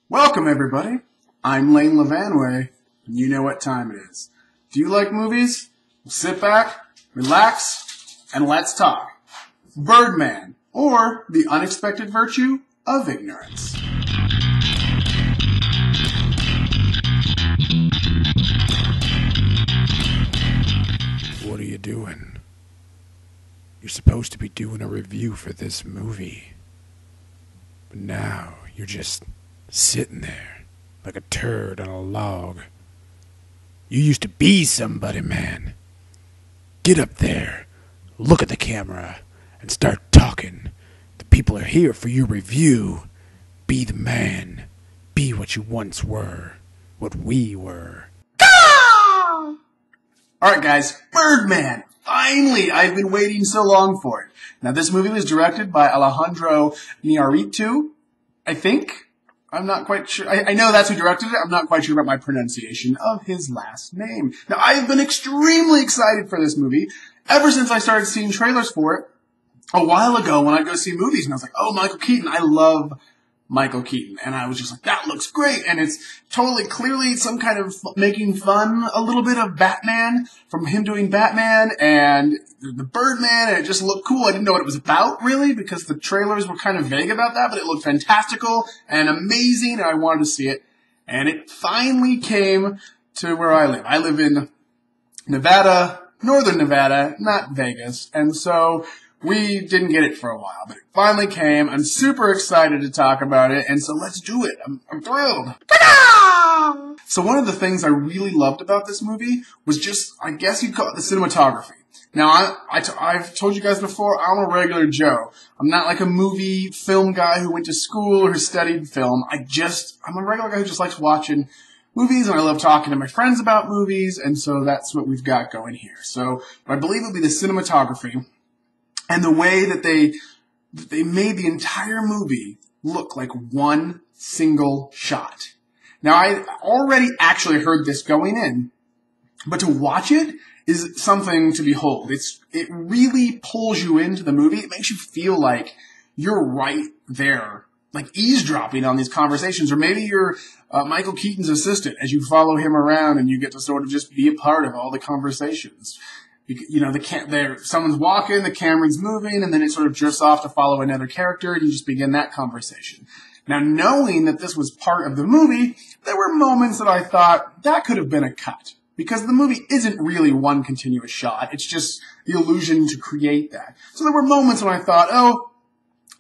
Welcome, everybody. I'm Layne LaVanway, and you know what time it is. Do you like movies? Well, sit back, relax, and let's talk. Birdman, or The Unexpected Virtue of Ignorance. What are you doing? You're supposed to be doing a review for this movie. But now you're just sitting there like a turd on a log. You used to be somebody, man. Get up there, look at the camera, and start talking. The people are here for your review. Be the man. Be what you once were. What we were. Alright guys, Birdman! Finally! I've been waiting so long for it. Now this movie was directed by Alejandro Iñárritu, I think. I'm not quite sure. I know that's who directed it. I'm not quite sure about my pronunciation of his last name. Now I've been extremely excited for this movie ever since I started seeing trailers for it a while ago when I go see movies, and I was like, oh, Michael Keaton, I love Michael Keaton. And I was just like, that looks great. And it's totally clearly some kind of making fun a little bit of Batman from him doing Batman and the Birdman. And it just looked cool. I didn't know what it was about really because the trailers were kind of vague about that, but it looked fantastical and amazing. And I wanted to see it. And it finally came to where I live. I live in Nevada, northern Nevada, not Vegas. And so we didn't get it for a while, but it finally came. I'm super excited to talk about it, and so let's do it. I'm thrilled. Ta-da! So one of the things I really loved about this movie was just, I guess you'd call it the cinematography. Now, I've told you guys before, I'm a regular Joe. I'm not like a movie film guy who went to school or who studied film. I'm a regular guy who just likes watching movies, and I love talking to my friends about movies, and so that's what we've got going here. So I believe it would be the cinematography. And the way that they made the entire movie look like one single shot. Now, I already actually heard this going in, but to watch it is something to behold. It really pulls you into the movie. It makes you feel like you're right there, like eavesdropping on these conversations. Or maybe you're Michael Keaton's assistant as you follow him around and you get to sort of just be a part of all the conversations. You know, someone's walking, the camera's moving, and then it sort of drifts off to follow another character, and you just begin that conversation. Now, knowing that this was part of the movie, there were moments that I thought, that could have been a cut. Because the movie isn't really one continuous shot. It's just the illusion to create that. So there were moments when I thought, oh,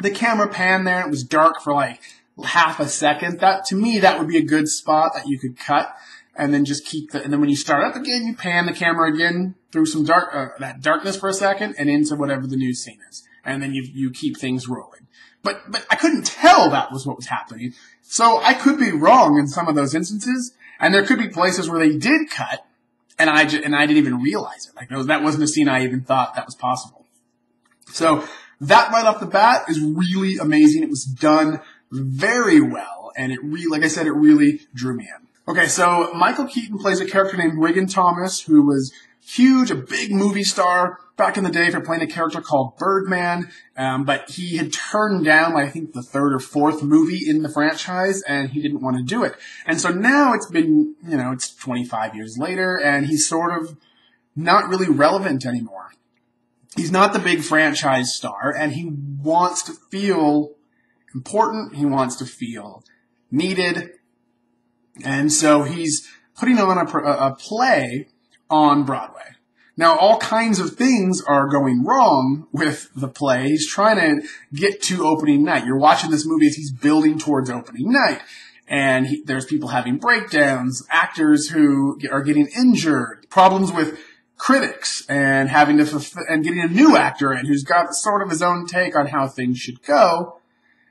the camera panned there, and it was dark for like half a second. To me, that would be a good spot that you could cut. And then just and then when you start up again, you pan the camera again through some that darkness for a second and into whatever the new scene is. And then you keep things rolling. But I couldn't tell that was what was happening. So I could be wrong in some of those instances. And there could be places where they did cut and I didn't even realize it. Like that wasn't a scene I even thought that was possible. So that right off the bat is really amazing. It was done very well. And like I said, it really drew me in. Okay, so Michael Keaton plays a character named Riggan Thomson, who was huge, a big movie star back in the day for playing a character called Birdman, but he had turned down, I think, the third or fourth movie in the franchise, and he didn't want to do it. And so now it's been, it's 25 years later, and he's sort of not really relevant anymore. He's not the big franchise star, and he wants to feel important, he wants to feel needed. And so he's putting on a play on Broadway. Now, all kinds of things are going wrong with the play. He's trying to get to opening night. You're watching this movie as he's building towards opening night. And there's people having breakdowns, actors who are getting injured, problems with critics, and having and getting a new actor in who's got sort of his own take on how things should go.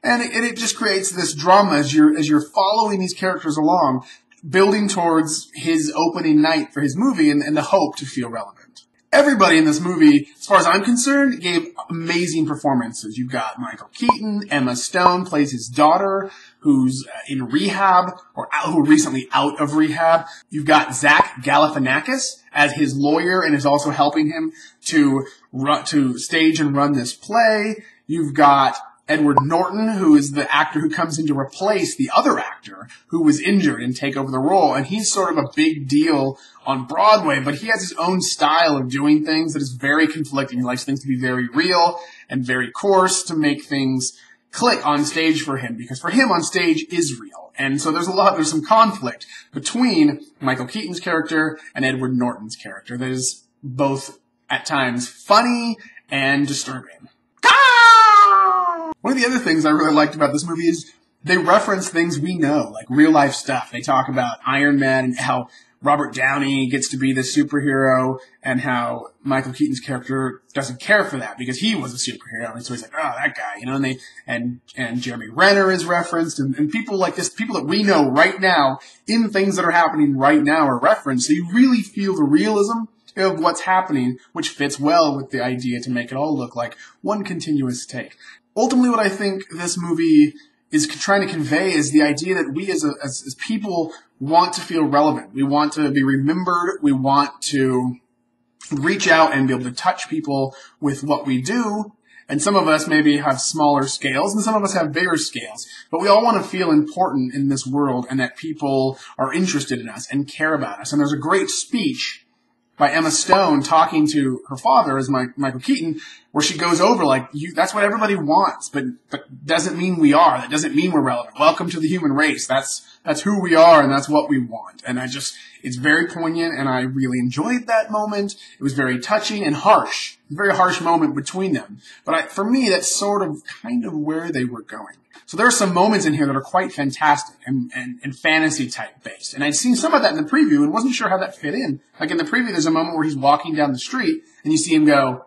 And it just creates this drama as you're following these characters along, building towards his opening night for his movie and the hope to feel relevant. Everybody in this movie, as far as I'm concerned, gave amazing performances. You've got Michael Keaton, Emma Stone plays his daughter, who's in rehab, or who recently out of rehab. You've got Zack Galifianakis as his lawyer and is also helping him to stage and run this play. You've got Edward Norton, who is the actor who comes in to replace the other actor who was injured and take over the role. And he's sort of a big deal on Broadway, but he has his own style of doing things that is very conflicting. He likes things to be very real and very coarse to make things click on stage for him, because for him on stage is real. And so there's some conflict between Michael Keaton's character and Edward Norton's character that is both at times funny and disturbing. One of the other things I really liked about this movie is they reference things we know, like real life stuff. They talk about Iron Man and how Robert Downey gets to be the superhero, and how Michael Keaton's character doesn't care for that because he was a superhero. And so he's like, oh, that guy, you know, and Jeremy Renner is referenced, and people like this, people that we know right now in things that are happening right now are referenced. So you really feel the realism of what's happening, which fits well with the idea to make it all look like one continuous take. Ultimately, what I think this movie is trying to convey is the idea that we as people want to feel relevant. We want to be remembered. We want to reach out and be able to touch people with what we do. And some of us maybe have smaller scales and some of us have bigger scales. But we all want to feel important in this world and that people are interested in us and care about us. And there's a great speech by Emma Stone talking to her father as Michael Keaton, where she goes over like, that's what everybody wants, but doesn't mean we are. That doesn't mean we're relevant. Welcome to the human race. That's who we are, and that's what we want. And it's very poignant, and I really enjoyed that moment. It was very touching and harsh. A very harsh moment between them. But for me, that's sort of kind of where they were going. So there are some moments in here that are quite fantastic and fantasy type based. And I'd seen some of that in the preview and wasn't sure how that fit in. Like in the preview, there's a moment where he's walking down the street and you see him go,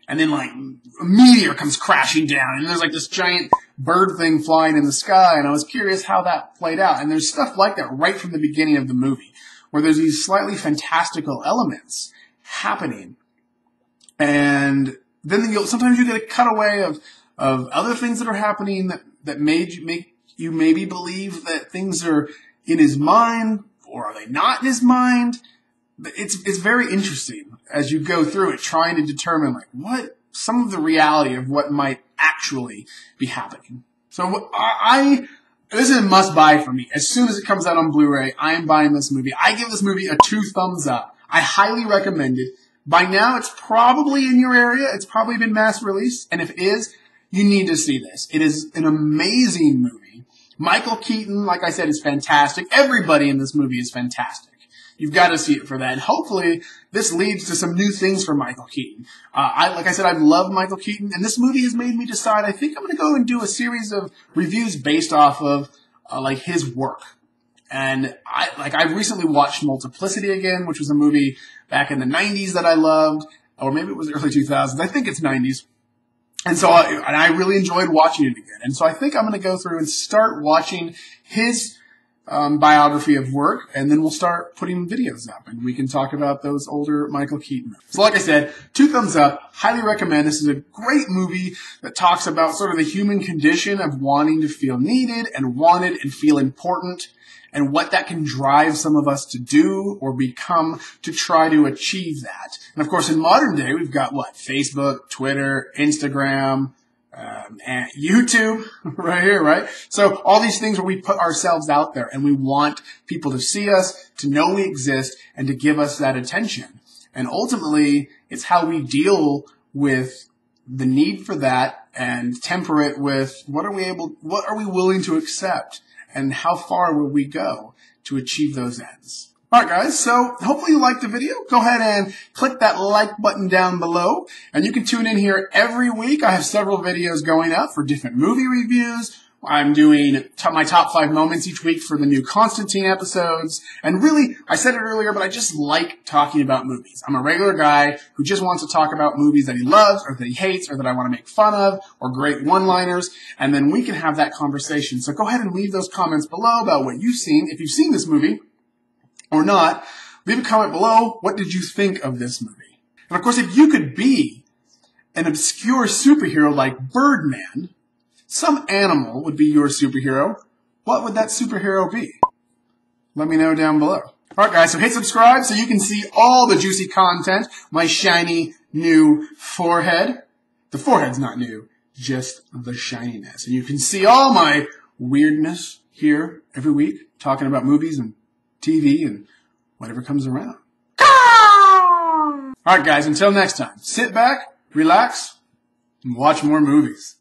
and then like a meteor comes crashing down and there's like this giant bird thing flying in the sky. And I was curious how that played out. And there's stuff like that right from the beginning of the movie where there's these slightly fantastical elements happening. And then sometimes you get a cutaway of other things that are happening that make you maybe believe that things are in his mind, or are they not in his mind? It's very interesting as you go through it, trying to determine like what some of the reality of what might actually be happening. So this is a must buy for me. As soon as it comes out on Blu-ray, I am buying this movie. I give this movie a 2 thumbs up. I highly recommend it. By now, it's probably in your area. It's probably been mass released, and if it is, you need to see this. It is an amazing movie. Michael Keaton, like I said, is fantastic. Everybody in this movie is fantastic. You've got to see it for that. And hopefully, this leads to some new things for Michael Keaton. Like I said, I love Michael Keaton, and this movie has made me decide I think I'm going to go and do a series of reviews based off of like his work. And I recently watched Multiplicity again, which was a movie back in the 90s that I loved, or maybe it was the early 2000s. I think it's 90s. And so I really enjoyed watching it again. And so I think I'm going to go through and start watching his biography of work, and then we'll start putting videos up, and we can talk about those older Michael Keaton movies. So like I said, 2 thumbs up. Highly recommend. This is a great movie that talks about sort of the human condition of wanting to feel needed and wanted and feel important, and what that can drive some of us to do or become to try to achieve that. And of course, in modern day, we've got Facebook, Twitter, Instagram, and YouTube right here, right? So all these things where we put ourselves out there and we want people to see us, to know we exist, and to give us that attention. And ultimately, it's how we deal with the need for that and temper it with what are we willing to accept, and how far will we go to achieve those ends. Alright guys, so hopefully you liked the video. Go ahead and click that like button down below. And you can tune in here every week. I have several videos going up for different movie reviews. I'm doing my top 5 moments each week for the new Constantine episodes. And really, I said it earlier, but I just like talking about movies. I'm a regular guy who just wants to talk about movies that he loves or that he hates or that I want to make fun of or great one-liners. And then we can have that conversation. So go ahead and leave those comments below about what you've seen. If you've seen this movie or not, leave a comment below. What did you think of this movie? And of course, if you could be an obscure superhero like Birdman, some animal would be your superhero. What would that superhero be? Let me know down below. Alright guys, so hit subscribe so you can see all the juicy content. My shiny new forehead. The forehead's not new. just the shininess. And you can see all my weirdness here every week, talking about movies and TV and whatever comes around. Alright guys, until next time, sit back, relax, and watch more movies.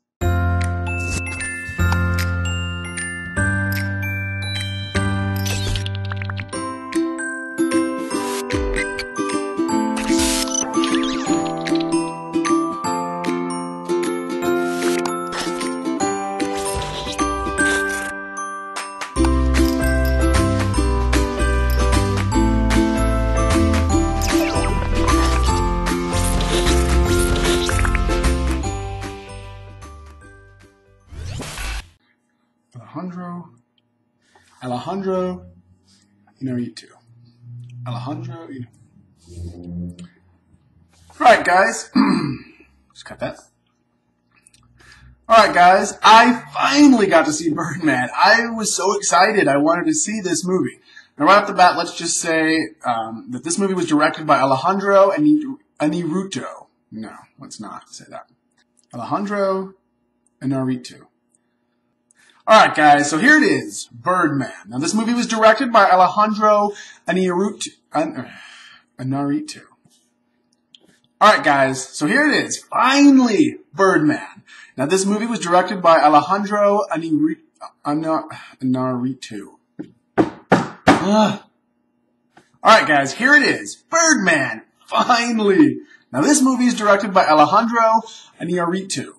Alejandro, Iñárritu. Alejandro, Alright guys, just cut that. Alright guys, I finally got to see Birdman. I was so excited, I wanted to see this movie. Now right off the bat, let's just say that this movie was directed by Alejandro Iñárritu. No, let's not say that. Alejandro Iñárritu. Alright guys, so here it is, Birdman. Now this movie was directed by Alejandro Iñárritu. Alright guys, so here it is, finally, Birdman. Now this movie was directed by Alejandro Iñárritu. Alright guys, here it is, Birdman, finally. Now this movie is directed by Alejandro Iñárritu.